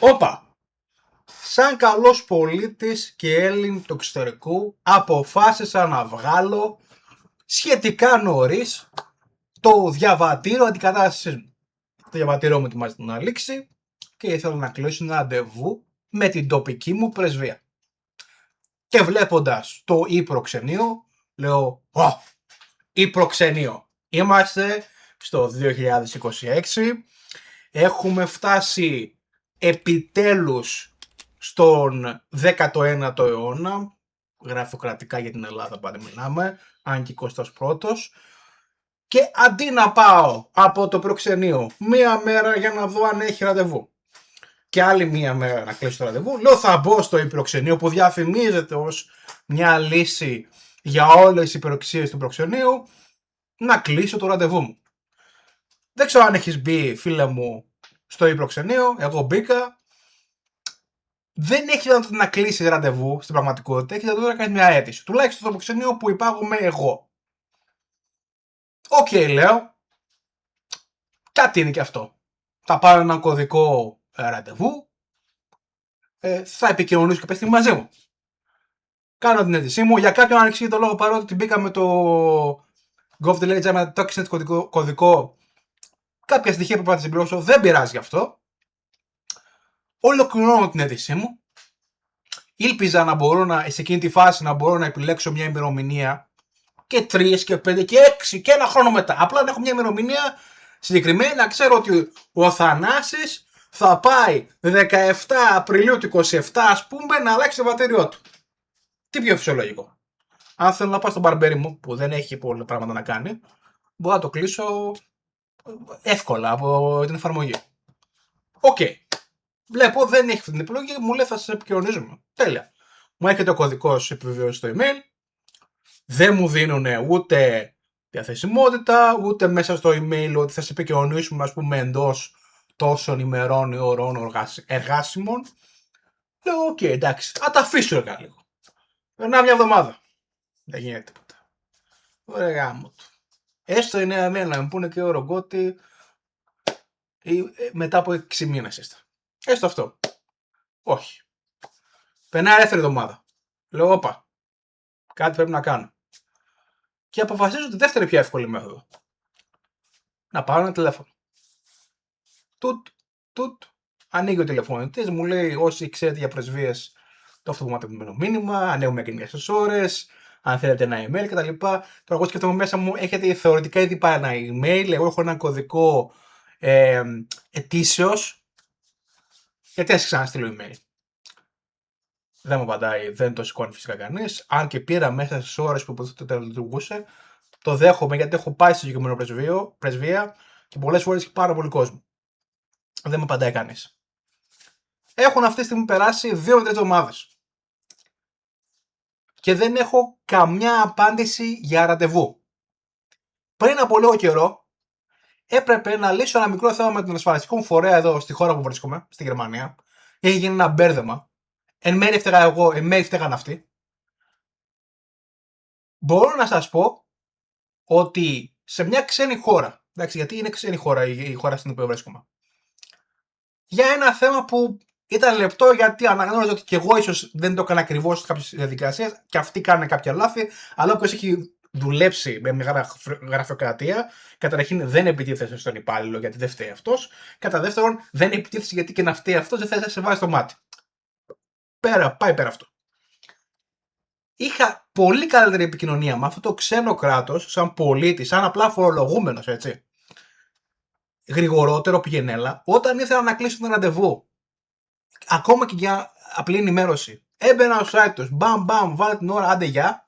Όπα! Σαν καλός πολίτης και Έλλην του εξωτερικού αποφάσισα να βγάλω σχετικά νωρίς το διαβατήριο αντικατάστασης μου. Το διαβατήριο μου ετοιμάζεται να λήξει και ήθελα να κλείσω ένα ραντεβού με την τοπική μου πρεσβεία. Και βλέποντας το e-προξενείο, λέω e-προξενείο. Είμαστε στο 2026, έχουμε φτάσει επιτέλους στον 19ο αιώνα, γραφειοκρατικά για την Ελλάδα πάντα μιλάμε, αν και 21ος, και αντί να πάω από το προξενείο μία μέρα για να δω αν έχει ραντεβού και άλλη μία μέρα να κλείσω το ραντεβού, λέω θα μπω στο προξενείο που διαφημίζεται ως μια λύση για όλες τις υπεροξίες του προξενείου, να κλείσω το ραντεβού μου. Δεν ξέρω αν έχεις μπει, φίλε μου, στο προξενείο, εγώ μπήκα. Δεν έχει δυνατότητα να κλείσει ραντεβού στην πραγματικότητα, έχει δυνατότητα να κάνει μια αίτηση. Τουλάχιστον στο προξενείο που υπάρχομαι εγώ. Οκ, λέω. Κάτι είναι και αυτό. Θα πάρω έναν κωδικό ραντεβού. Θα επικοινωνήσω κάποια στιγμή μαζί μου. Κάνω την αίτησή μου. Για κάποιον ανεξήγητο λόγο, παρότι μπήκα με το gov.gr με το κωδικό, κάποια στοιχεία που πρέπει να συμπληρώσω, δεν πειράζει γι' αυτό. Ολοκληρώνω την αίτησή μου. Ήλπιζα να μπορώ σε εκείνη τη φάση να μπορώ να επιλέξω μια ημερομηνία και 3 και 5 και 6 και ένα χρόνο μετά. Απλά να έχω μια ημερομηνία συγκεκριμένη, να ξέρω ότι ο Θανάσης θα πάει 17 Απριλίου του 27, ας πούμε, να αλλάξει το βατήριό του. Τι πιο φυσιολογικό. Αν θέλω να πάω στον μπαρμπέρι μου, που δεν έχει πολλά πράγματα να κάνει, μπορώ να το κλείσω εύκολα από την εφαρμογή. Οκ. Βλέπω δεν έχει αυτή την επιλογή, μου λέει θα σας επικοινωνήσουμε. Τέλεια. Μου έρχεται ο κωδικός επιβεβαίωσης στο email. Δεν μου δίνουν ούτε διαθεσιμότητα, ούτε μέσα στο email ότι θα σε επικοινωνήσουμε, ας πούμε, εντός τόσων ημερών ή ωρών εργάσιμων. Λέω, οκ, εντάξει, θα τα αφήσω λίγο. Περνά μια εβδομάδα. Δεν γίνεται τίποτα. Ωραία γάμο του. Έστω η νέα μέρα να μου πούνε και ο Ρογκώτη μετά από 6 μήνες είστε. Έστω αυτό. Όχι. Περνάει δεύτερη εβδομάδα. Λέω, όπα, κάτι πρέπει να κάνω. Και αποφασίζω τη δεύτερη πιο εύκολη μέθοδο. Να πάρω ένα τηλέφωνο. Τουτ. Ανοίγει ο τηλεφωνητής, μου λέει όσοι ξέρετε για πρεσβείες το αυτοματοποιημένο μήνυμα, ανοίγουμε καινούριες ώρες, αν θέλετε ένα email κτλ. Τώρα εγώ σκέφτομαι μέσα μου, έχετε θεωρητικά ήδη πάρει ένα email, εγώ έχω έναν κωδικό ετήσεως, γιατί ας ξαναστείλω email. Δεν μου απαντάει, δεν το σηκώνει φυσικά κανείς. Αν και πήρα μέσα στις ώρες που το λειτουργούσε, το δέχομαι γιατί έχω πάει στο συγκεκριμένο πρεσβεία και πολλές φορές έχει πάρα πολύ κόσμο. Δεν μου απαντάει κανείς. Έχουν αυτή τη στιγμή περάσει 2 με 3 εβδομάδες. Και δεν έχω καμιά απάντηση για ραντεβού. Πριν από λίγο καιρό, έπρεπε να λύσω ένα μικρό θέμα με τον ασφαλιστικό μου φορέα εδώ στη χώρα που βρίσκομαι, στη Γερμανία. Έχει γίνει ένα μπέρδεμα. Εν μέρει έφταιγα εγώ, εν μέρει φταίγαν αυτοί. Μπορώ να σας πω ότι σε μια ξένη χώρα, εντάξει, γιατί είναι ξένη χώρα η χώρα στην οποία βρίσκομαι, για ένα θέμα που ήταν λεπτό, γιατί αναγνώριζα ότι και εγώ ίσως δεν το έκανα ακριβώς σε κάποιες διαδικασίες και αυτοί κάνουν κάποια λάθη, αλλά όποιος έχει δουλέψει με μεγάλη γραφειοκρατία, καταρχήν δεν επιτίθεσε στον υπάλληλο γιατί δεν φταίει αυτός, κατά δεύτερον δεν επιτίθεσε γιατί και να φταίει αυτός δεν θέλει να σε βάζει στο μάτι. Πάει πέρα αυτό. Είχα πολύ καλύτερη επικοινωνία με αυτό το ξένο κράτος, σαν πολίτη, σαν απλά φορολογούμενος, έτσι. Γρηγορότερο πηγενέλα, όταν ήθελα να κλείσω ένα ραντεβού. Ακόμα και για απλή ενημέρωση. Έμπαινα στο site τους, μπαμ, βάλε την ώρα, άντε γεια.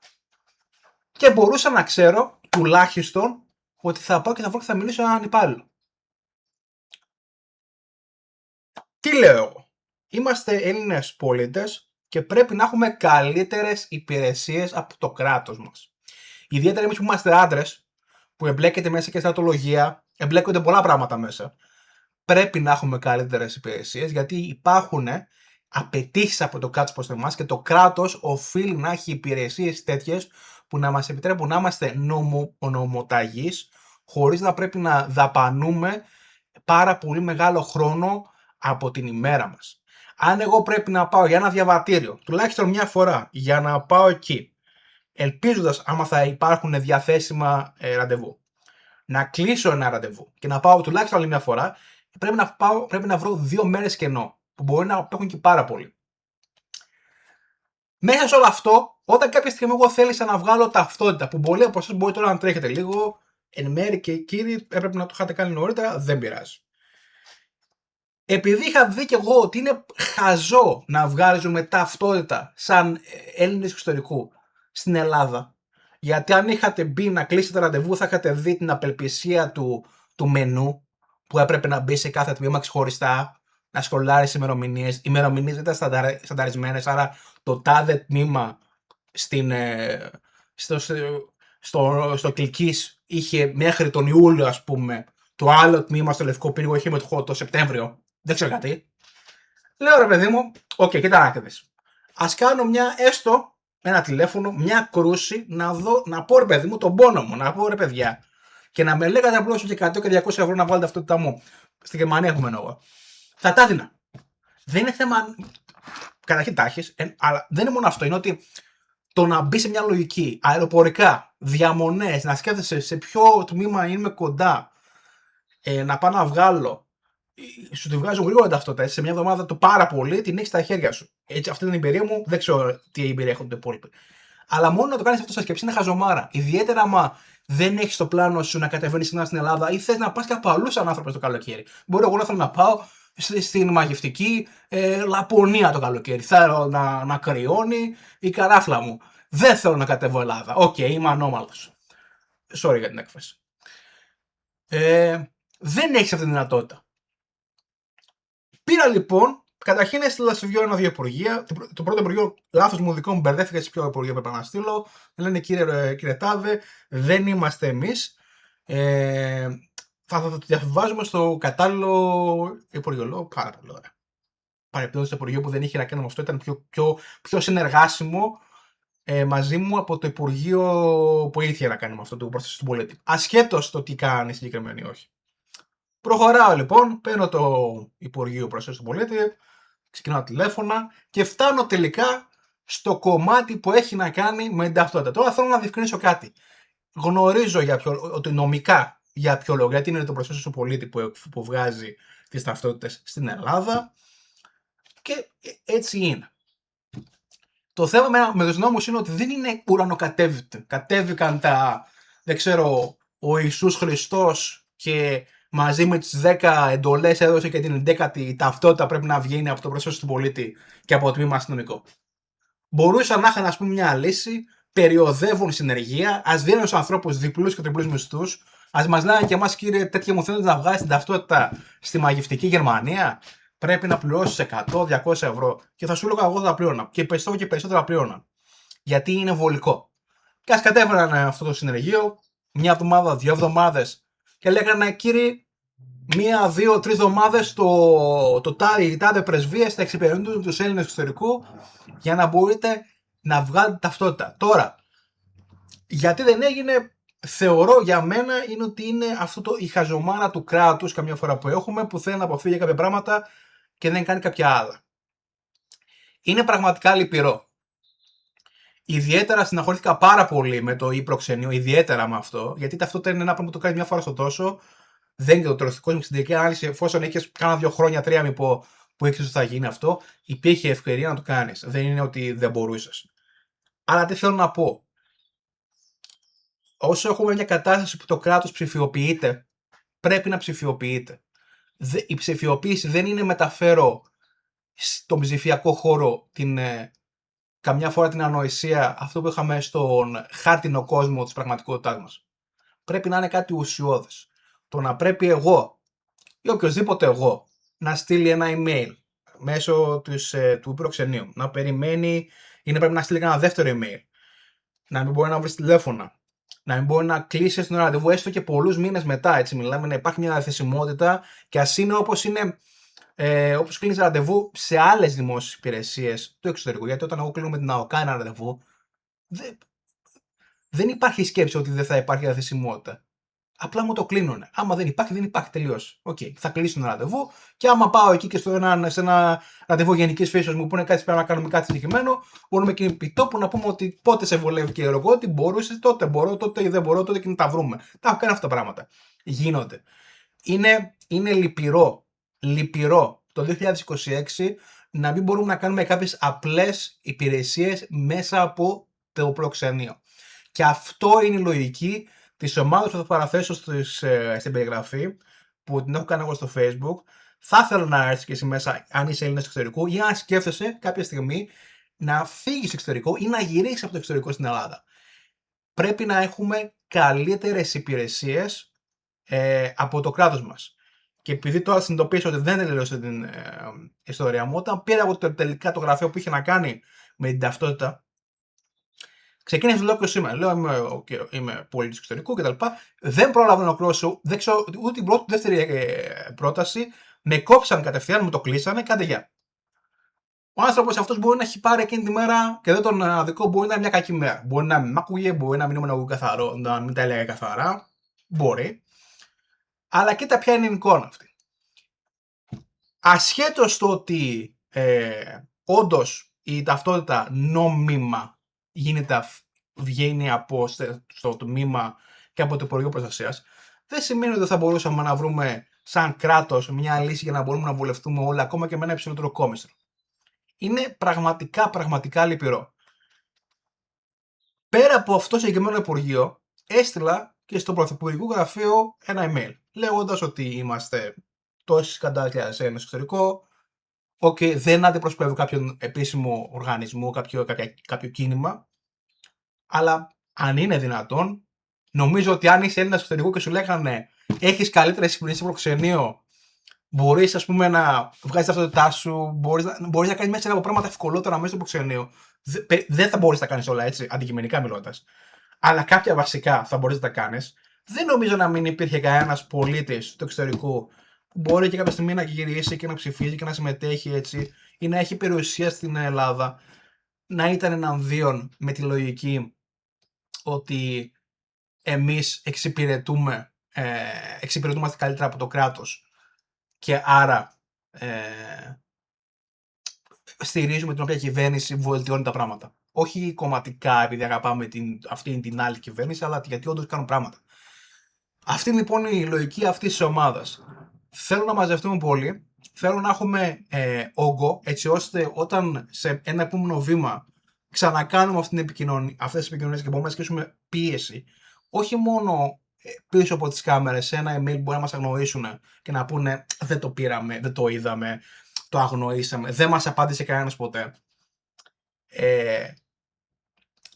Και μπορούσα να ξέρω, τουλάχιστον, ότι θα πάω και θα βρω και θα μιλήσω έναν υπάλληλο. Τι λέω εγώ. Είμαστε Έλληνες πολίτες και πρέπει να έχουμε καλύτερες υπηρεσίες από το κράτος μας. Ιδιαίτερα εμείς που είμαστε άντρες, που εμπλέκεται μέσα και στρατολογία, εμπλέκονται πολλά πράγματα μέσα. Πρέπει να έχουμε καλύτερες υπηρεσίες γιατί υπάρχουν απαιτήσεις από το κράτος προς εμάς και το κράτος οφείλει να έχει υπηρεσίες τέτοιες που να μας επιτρέπουν να είμαστε νομοταγείς χωρίς να πρέπει να δαπανούμε πάρα πολύ μεγάλο χρόνο από την ημέρα μας. Αν εγώ πρέπει να πάω για ένα διαβατήριο, τουλάχιστον μια φορά, για να πάω εκεί, ελπίζοντας άμα θα υπάρχουν διαθέσιμα ραντεβού, να κλείσω ένα ραντεβού και να πάω τουλάχιστον άλλη μια φορά, πρέπει να βρω 2 μέρες κενό, που μπορεί να έχουν και πάρα πολύ. Μέσα σε όλο αυτό, όταν κάποια στιγμή εγώ θέλησα να βγάλω ταυτότητα, που πολλοί από εσάς μπορεί τώρα να τρέχετε λίγο, εν μέρει και κύριοι έπρεπε να το είχατε κάνει νωρίτερα, δεν πειράζει. Επειδή είχα δει και εγώ ότι είναι χαζό να βγάζουμε ταυτότητα σαν Έλληνες εξωτερικού στην Ελλάδα, γιατί αν είχατε μπει να κλείσετε ραντεβού θα είχατε δει την απελπισία του μενού, που έπρεπε να μπει σε κάθε τμήμα ξεχωριστά, να σχολάρεις ημερομηνίες. Οι ημερομηνίες δεν ήταν στανταρισμένες, άρα το τάδε τμήμα στο Κλικής είχε μέχρι τον Ιούλιο, ας πούμε, το άλλο τμήμα στο Λευκό Πύργο είχε μετοχό το Σεπτέμβριο. Δεν ξέρω γιατί. Λέω ρε παιδί μου, οκ, κοίτα να δεις. Ας κάνω έστω ένα τηλέφωνο, μια κρούση, να πω ρε παιδί μου τον πόνο μου, να πω ρε παιδιά. Και να με λέγατε απλώς και 100 και 200 ευρώ να βάλετε ταυτότητά μου. Στη Γερμανία έχουμε εννοώ. Θα τα έδινα. Δεν είναι θέμα. Καταρχήν τάχεις, αλλά δεν είναι μόνο αυτό. Είναι ότι το να μπει σε μια λογική, αεροπορικά, διαμονές, να σκέφτεσαι σε ποιο τμήμα είμαι κοντά, να πάω να βγάλω. Σου τη βγάζουν γρήγορα ταυτότητα. Σε μια εβδομάδα το πάρα πολύ την έχει στα χέρια σου. Έτσι, αυτή είναι η εμπειρία μου. Δεν ξέρω τι εμπειρία έχουν οι υπόλοιποι. Αλλά μόνο να το κάνει αυτό σαν σκέψη είναι χαζομάρα. Ιδιαίτερα άμα δεν έχει το πλάνο σου να κατεβαίνει συχνά στην Ελλάδα ή θε να πα κάπου αλλού σαν άνθρωπο το καλοκαίρι. Μπορεί εγώ να θέλω να πάω στην μαγευτική Λαπωνία το καλοκαίρι. Θέλω να κρυώνει η καράφλα μου. Δεν θέλω να κατέβω Ελλάδα. Οκ, είμαι ανώμαλος. Sorry για την έκφραση. Δεν έχει αυτή τη δυνατότητα. Πήρα λοιπόν, καταρχήν έστειλα σε ένα-δύο υπουργεία. Το πρώτο υπουργείο, λάθος μου δικό μου, μπερδεύτηκα σε ποιο υπουργείο πρέπει να στείλω. Λένε κύριε Τάδε, δεν είμαστε εμείς. Θα το διαβάζουμε στο κατάλληλο υπουργείο. Λέω πάρα πολύ ωραία. Παρεπτόντως το υπουργείο που δεν είχε να κάνει με αυτό ήταν πιο συνεργάσιμο μαζί μου από το υπουργείο που είχε να κάνει με αυτό το προστασία του πολίτη. Ασχέτως το τι κάνει συγκεκριμένοι όχι. Προχωράω λοιπόν, παίρνω το Υπουργείο Προστασίας του Πολίτη, ξεκινάω τηλέφωνα και φτάνω τελικά στο κομμάτι που έχει να κάνει με την ταυτότητα. Τώρα θέλω να διευκρινίσω κάτι. Γνωρίζω ότι νομικά για ποιο λόγο, γιατί είναι το Προστασία του Πολίτη που βγάζει τις ταυτότητες στην Ελλάδα και έτσι είναι. Το θέμα με τους νόμους είναι ότι δεν είναι ουρανοκατέβητη. Κατέβηκαν δεν ξέρω, ο Ιησούς Χριστός και μαζί με τις 10 εντολές έδωσε και την 11η ταυτότητα πρέπει να βγαίνει από το Προστασία του Πολίτη και από το τμήμα αστυνομικό. Μπορούσαν να είχαν, ας πούμε, μια λύση, περιοδεύουν συνεργεία, ας δίνουν στους ανθρώπους διπλούς και τριπλούς μισθούς, ας μας λένε και εμάς κύριε τέτοια μου θέλετε να βγάλεις την ταυτότητα στη μαγευτική Γερμανία, πρέπει να πληρώσεις 100-200 ευρώ και θα σου έλεγα εγώ θα τα πλήρωνα και περισσότερα πλήρωνα. Γιατί είναι βολικό. Και ας κατέβαιναν αυτό το συνεργείο, μια εβδομάδα, 2 εβδομάδες και λέγανε κύριε, 1-2-3 εβδομάδες η τάδε πρεσβείες θα εξυπηρετούν τους Έλληνες εξωτερικού για να μπορείτε να βγάλετε ταυτότητα. Τώρα, γιατί δεν έγινε, θεωρώ για μένα είναι ότι είναι η χαζομάρα του κράτους καμιά φορά που έχουμε που θέλει να αποφύγει κάποια πράγματα και δεν κάνει κάποια άλλα. Είναι πραγματικά λυπηρό. Ιδιαίτερα συναχωρήθηκα πάρα πολύ με το e-προξενείο, ιδιαίτερα με αυτό, γιατί ταυτότητα είναι ένα πράγμα που το κάνει μια φορά στο τόσο. Δεν είναι το τροφικό μου στην τελική ανάλυση, εφόσον έχεις κάνα 2 χρόνια, 3 μη πω, που ήξερες ότι θα γίνει αυτό, υπήρχε ευκαιρία να το κάνεις. Δεν είναι ότι δεν μπορούσες. Αλλά τι θέλω να πω. Όσο έχουμε μια κατάσταση που το κράτος ψηφιοποιείται, πρέπει να ψηφιοποιείται. Η ψηφιοποίηση δεν είναι μεταφέρω στον ψηφιακό χώρο καμιά φορά την ανοησία, αυτό που είχαμε στον χάρτινο κόσμο της πραγματικότητάς μας. Πρέπει να είναι κάτι ουσιώδες. Το να πρέπει εγώ ή οποιοδήποτε εγώ να στείλει ένα email μέσω του προξενείου, να περιμένει ή να πρέπει να στείλει ένα δεύτερο email, να μην μπορεί να βρει τηλέφωνα, να μην μπορεί να κλείσει ένα ραντεβού έστω και πολλούς μήνες μετά. Έτσι μιλάμε, να υπάρχει μια διαθεσιμότητα και ας είναι όπως κλείνεις ραντεβού σε άλλες δημόσιες υπηρεσίες του εξωτερικού. Γιατί όταν εγώ κλείνω με την ΑΟΚΑ ένα ραντεβού, δεν υπάρχει σκέψη ότι δεν θα υπάρχει διαθεσιμότητα. Απλά μου το κλείνουνε. Άμα δεν υπάρχει, δεν υπάρχει. Τελείωσε. Οκ, θα κλείσουν ένα ραντεβού. Και άμα πάω εκεί και σε ένα ραντεβού γενική φύσεως μου πούνε κάτι πρέπει να κάνουμε κάτι συγκεκριμένο, μπορούμε και επί τόπου να πούμε ότι πότε σε βολεύει και εγώ, ότι μπορούσε, τότε μπορώ, τότε δεν μπορώ, τότε και να τα βρούμε. Τα έχω κάνει αυτά τα πράγματα. Γίνονται. Είναι λυπηρό το 2026 να μην μπορούμε να κάνουμε κάποιες απλές υπηρεσίες μέσα από το προξενείο. Και αυτό είναι η λογική της ομάδας που θα παραθέσω στην περιγραφή, που την έχω κάνει εγώ στο Facebook. Θα ήθελα να έρθεις και εσύ μέσα, αν είσαι Έλληνας εξωτερικού, ή αν σκέφτεσαι κάποια στιγμή να φύγεις εξωτερικό ή να γυρίσεις από το εξωτερικό στην Ελλάδα. Πρέπει να έχουμε καλύτερες υπηρεσίες από το κράτος μας. Και επειδή τώρα συνειδητοποίησα ότι δεν τελείωσε την ιστορία μου, όταν πήρα από τελικά το γραφείο που είχε να κάνει με την ταυτότητα, ξεκίνησε το λέω και σήμερα. Λέω είμαι πολίτης εξωτερικού κτλ. Δεν πρόλαβα να ολοκληρώσω, δεν ξέρω ούτε την πρώτη ούτε δεύτερη πρόταση. Με κόψαν κατευθείαν, μου το κλείσανε, κάντε γεια. Ο άνθρωπος αυτός μπορεί να έχει πάρει εκείνη τη μέρα και δεν τον αδικό, μπορεί να είναι μια κακή μέρα. Μπορεί να μην μ' άκουγε, μπορεί να μην ήμουν καθαρό, να μην τα έλεγα καθαρά. Μπορεί. Αλλά κοίτα ποια είναι η εικόνα αυτή. Ασχέτως το ότι όντως η ταυτότητα νόμιμα βγαίνει στο τμήμα και από το Υπουργείο Προστασίας, δεν σημαίνει ότι δεν θα μπορούσαμε να βρούμε σαν κράτος μια λύση για να μπορούμε να βολευτούμε όλα, ακόμα και με ένα υψηλότερο κόμιστρο. Είναι πραγματικά λυπηρό. Πέρα από αυτό το συγκεκριμένο Υπουργείο, έστειλα και στο Πρωθυπουργικό Γραφείο ένα email, λέγοντας ότι είμαστε τόσοι χιλιάδες Έλληνες στο εξωτερικό, δεν αντιπροσωπεύω κάποιον επίσημο οργανισμό, κάποιο κίνημα, αλλά αν είναι δυνατόν, νομίζω ότι αν είσαι Έλληνας στο εξωτερικό και σου λέγανε έχεις καλύτερες υπηρεσίες στο προξενείο, μπορείς ας πούμε να βγάζεις ταυτότητά σου, μπορείς να κάνεις μέσα από πράγματα ευκολότερα μέσα στο προξενείο. Δεν θα μπορείς να τα κάνεις όλα έτσι, αντικειμενικά μιλώντας. Αλλά κάποια βασικά θα μπορείς να τα κάνεις. Δεν νομίζω να μην υπήρχε κανένας πολίτης του εξωτερικού που μπορεί και κάποια στιγμή να γυρίσει και να ψηφίζει και να συμμετέχει έτσι ή να έχει περιουσία στην Ελλάδα, να ήταν εναντίον με τη λογική ότι εμείς εξυπηρετούμε καλύτερα από το κράτος και άρα στηρίζουμε την οποία κυβέρνηση βελτιώνει τα πράγματα. Όχι κομματικά επειδή αγαπάμε αυτή την άλλη κυβέρνηση, αλλά γιατί όντως κάνουν πράγματα. Αυτή είναι λοιπόν η λογική αυτής της ομάδας. Θέλω να μαζευτούμε πολύ, θέλω να έχουμε όγκο, έτσι ώστε όταν σε ένα επόμενο βήμα ξανακάνουμε αυτές τις επικοινωνίες και μπορούμε να ασκήσουμε πίεση, όχι μόνο πίσω από τις κάμερες, σε ένα email που μπορεί να μας αγνοήσουν και να πούνε δεν το πήραμε, δεν το είδαμε, το αγνοήσαμε, δεν μας απάντησε κανένας ποτέ.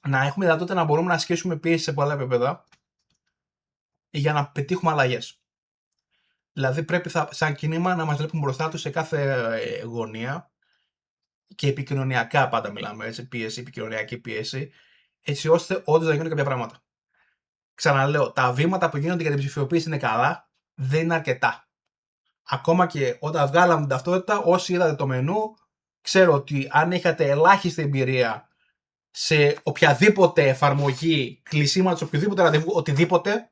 Να έχουμε δυνατότητα να μπορούμε να ασκήσουμε πίεση σε πολλά επίπεδα για να πετύχουμε αλλαγές. Δηλαδή πρέπει σαν κίνημα να μας βλέπουν μπροστά τους σε κάθε γωνία και επικοινωνιακά πάντα μιλάμε, έτσι, πίεση, επικοινωνιακή πίεση, έτσι ώστε όντως να γίνουν κάποια πράγματα. Ξαναλέω, τα βήματα που γίνονται για την ψηφιοποίηση είναι καλά, δεν είναι αρκετά. Ακόμα και όταν βγάλαμε την ταυτότητα, όσοι είδατε το μενού, ξέρω ότι αν είχατε ελάχιστη εμπειρία σε οποιαδήποτε εφαρμογή, κλεισίματος, οποιοδήποτε ραντεβού, οτιδήποτε,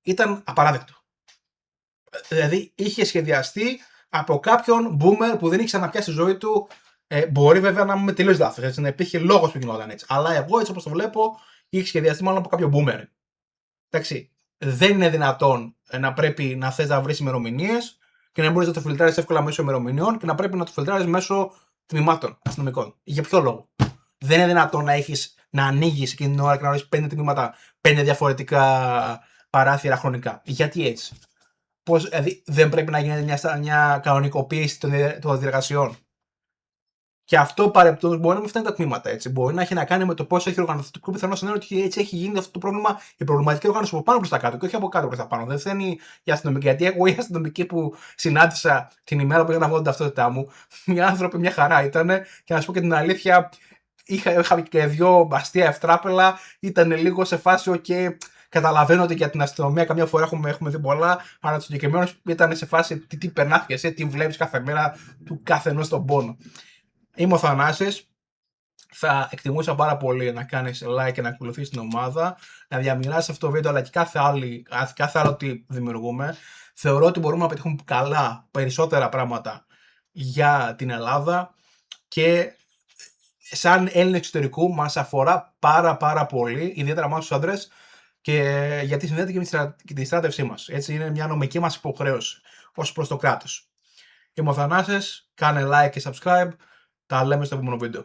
ήταν απαράδεκτο. Δηλαδή είχε σχεδιαστεί από κάποιον boomer που δεν είχε ξαναπιάσει τη ζωή του. Μπορεί βέβαια να είμαι τελείως λάθος, έτσι, να υπήρχε λόγος που γινόταν έτσι. Αλλά εγώ έτσι όπως το βλέπω, είχε σχεδιαστεί μάλλον από κάποιο boomer. Εντάξει. Δεν είναι δυνατόν να πρέπει να θες να βρεις ημερομηνίες και να μπορείς να το φιλτράρεις εύκολα μέσω ημερομηνιών και να πρέπει να το φιλτράρεις μέσω τμήματων αστυνομικών. Για ποιο λόγο? Δεν είναι δυνατόν να ανοίγεις εκείνη την ώρα και να βρεις 5 τμήματα, 5 διαφορετικά παράθυρα χρονικά. Γιατί έτσι? Δηλαδή δεν πρέπει να γίνεται μια κανονικοποίηση των διεργασιών? Και αυτό παρεπτόντως μπορεί να μην φτάνει τα τμήματα. Έτσι. Μπορεί να έχει να κάνει με το πώς έχει οργανωθεί το πιθανό είναι ότι έτσι έχει γίνει αυτό το πρόβλημα, η προβληματική οργάνωση από πάνω προς τα κάτω και όχι από κάτω προς τα πάνω. Δεν φταίνει η αστυνομική. Γιατί εγώ οι αστυνομικοί που συνάντησα την ημέρα που είχα να βγω την ταυτότητά μου, οι άνθρωποι μια χαρά ήταν και να σου πω και την αλήθεια, είχα και δύο αστεία ευτράπελα, ήταν λίγο σε φάση, OK. Καταλαβαίνω ότι για την αστυνομία καμιά φορά έχουμε δει πολλά, αλλά το συγκεκριμένο ήταν σε φάση τι περνάθηκε, τι βλέπει κάθε μέρα του καθενός τον πόνο. Είμαι ο Θανάσης. Θα εκτιμούσα πάρα πολύ να κάνεις like και να ακολουθείς την ομάδα, να διαμοιράσεις αυτό το βίντεο, αλλά και κάθε άλλο τι δημιουργούμε. Θεωρώ ότι μπορούμε να πετύχουμε καλά περισσότερα πράγματα για την Ελλάδα και σαν Έλληνες εξωτερικού μας αφορά πάρα πολύ, ιδιαίτερα εμάς τους άντρες, και γιατί συνδέεται και με τη στράτευσή μας. Έτσι είναι μια νομική μας υποχρέωση ως προς το κράτος. Είμαι ο Θανάσης, κάνε like και subscribe, τα λέμε στο επόμενο βίντεο.